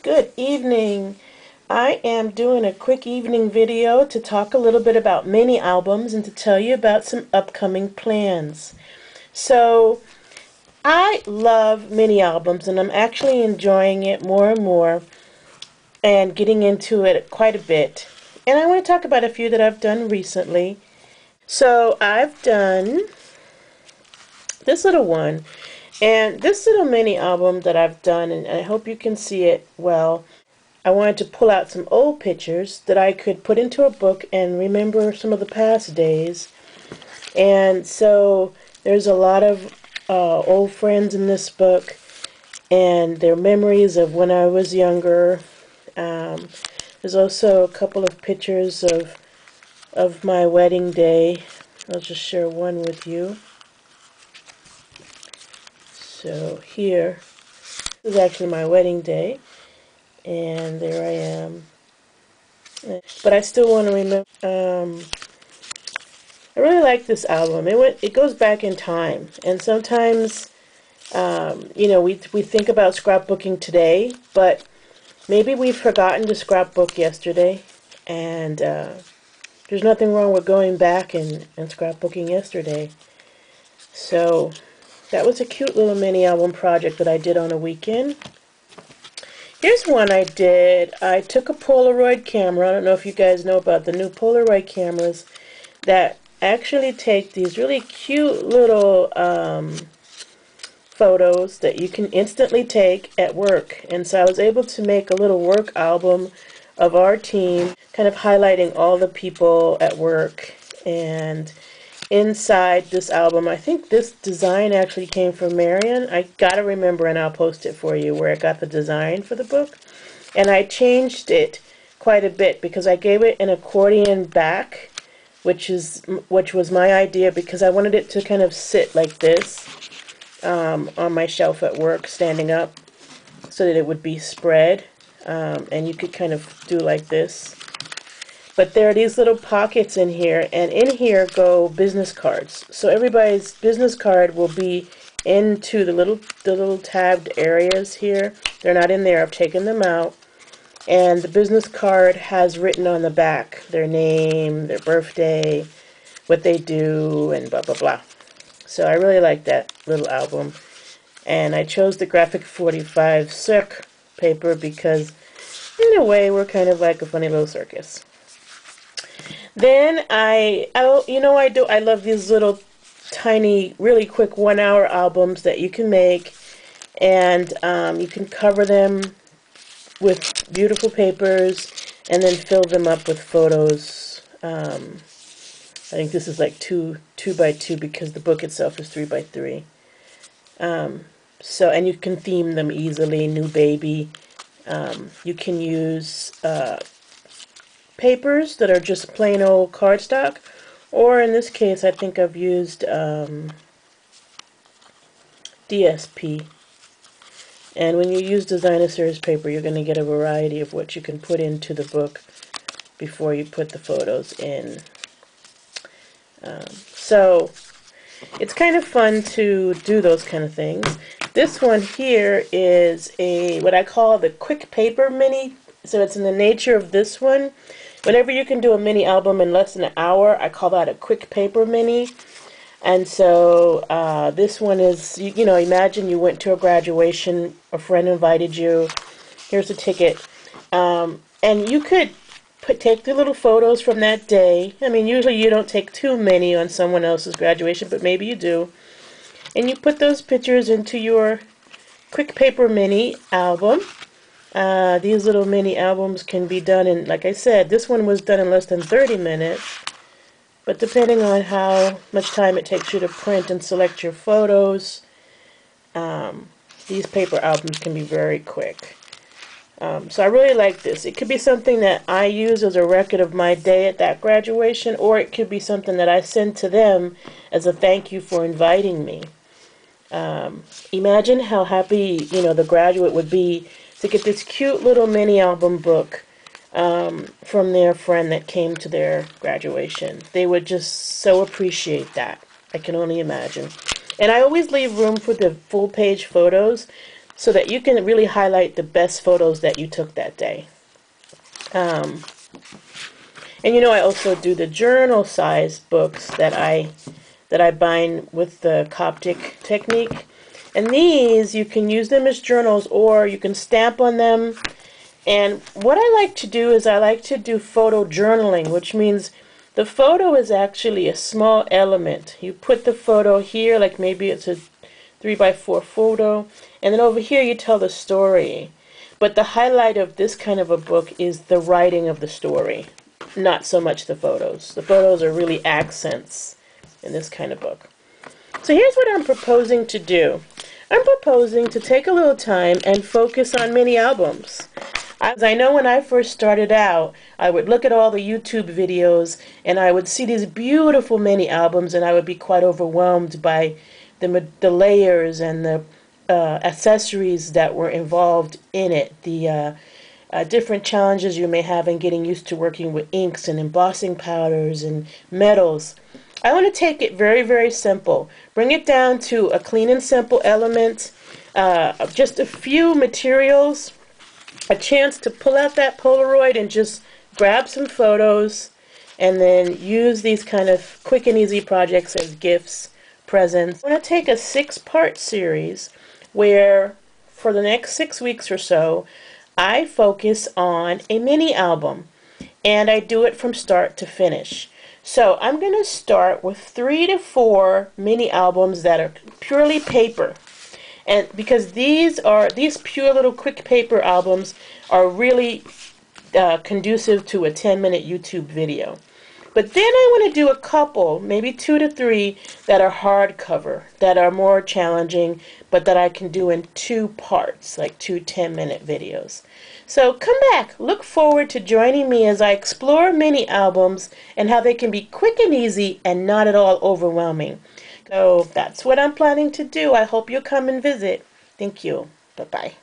Good evening. I am doing a quick evening video to talk a little bit about mini albums and to tell you about some upcoming plans. So, I love mini albums and I'm actually enjoying it more and more and getting into it quite a bit. And I want to talk about a few that I've done recently. So, I've done this little one, and this little mini album that I've done, and I hope you can see it well. I wanted to pull out some old pictures that I could put into a book and remember some of the past days. And so there's a lot of old friends in this book and their memories of when I was younger. There's also a couple of pictures of my wedding day. I'll just share one with you. So here is actually my wedding day. And there I am. But I still want to remember. I really like this album. It goes back in time, and sometimes, we think about scrapbooking today, but maybe we've forgotten to scrapbook yesterday, and there's nothing wrong with going back and scrapbooking yesterday. So that was a cute little mini album project that I did on a weekend. Here's one I did. I took a Polaroid camera. I don't know if you guys know about the new Polaroid cameras that actually take these really cute little photos that you can instantly take at work. And so I was able to make a little work album of our team, kind of highlighting all the people at work. And inside this album, I think this design actually came from Marion. I gotta remember, and I'll post it for you, where I got the design for the book. And I changed it quite a bit because I gave it an accordion back, which was my idea, because I wanted it to kind of sit like this on my shelf at work, standing up, so that it would be spread, and you could kind of do like this. But there are these little pockets in here, and in here go business cards. So everybody's business card will be into the little tabbed areas here. They're not in there. I've taken them out. And the business card has written on the back their name, their birthday, what they do, and blah, blah, blah. So I really like that little album. And I chose the Graphic 45 Cirque paper because, in a way, we're kind of like a funny little circus. Then I love these little tiny, really quick 1-hour albums that you can make, and you can cover them with beautiful papers and then fill them up with photos. I think this is like 2 by 2 because the book itself is 3 by 3. So, and you can theme them easily. New baby. You can use papers that are just plain old cardstock, or in this case I think I've used DSP. And when you use Designer Series paper, you're going to get a variety of what you can put into the book before you put the photos in. So it's kind of fun to do those kind of things. This one here is what I call the quick paper mini. So it's in the nature of this one. Whenever you can do a mini album in less than an hour, I call that a quick paper mini. And so this one is, imagine you went to a graduation, a friend invited you, here's a ticket. And you could take the little photos from that day. I mean, usually you don't take too many on someone else's graduation, but maybe you do. And you put those pictures into your quick paper mini album. These little mini albums can be done in, like I said, this one was done in less than 30 minutes. But depending on how much time it takes you to print and select your photos, these paper albums can be very quick. So I really like this. It could be something that I use as a record of my day at that graduation, or it could be something that I send to them as a thank you for inviting me. Imagine how happy, the graduate would be to get this cute little mini album book from their friend that came to their graduation. They would just so appreciate that. I can only imagine. And I always leave room for the full page photos. so that you can really highlight the best photos that you took that day. And you know, I also do the journal size books that I bind with the Coptic technique. And these, you can use them as journals or you can stamp on them. And what I like to do is I like to do photo journaling, which means the photo is actually a small element. You put the photo here, like maybe it's a 3x4 photo, and then over here you tell the story. But the highlight of this kind of a book is the writing of the story, not so much the photos. The photos are really accents in this kind of book. So here's what I'm proposing to do. I'm proposing to take a little time and focus on mini albums. As I know, when I first started out, I would look at all the YouTube videos and I would see these beautiful mini albums and I would be quite overwhelmed by the layers and the accessories that were involved in it, the different challenges you may have in getting used to working with inks and embossing powders and metals. I want to take it very, very simple. Bring it down to a clean and simple element, just a few materials, a chance to pull out that Polaroid and just grab some photos, and then use these kind of quick and easy projects as gifts, presents. I'm going to take a 6-part series where for the next 6 weeks or so, I focus on a mini album, and I do it from start to finish. So I'm going to start with 3 to 4 mini albums that are purely paper. And because these pure little quick paper albums are really conducive to a 10-minute YouTube video. But then I want to do a couple, maybe 2 to 3, that are hardcover, that are more challenging, but that I can do in 2 parts, like 2 10-minute videos. So come back, look forward to joining me as I explore mini albums and how they can be quick and easy and not at all overwhelming. So that's what I'm planning to do. I hope you'll come and visit. Thank you. Bye-bye.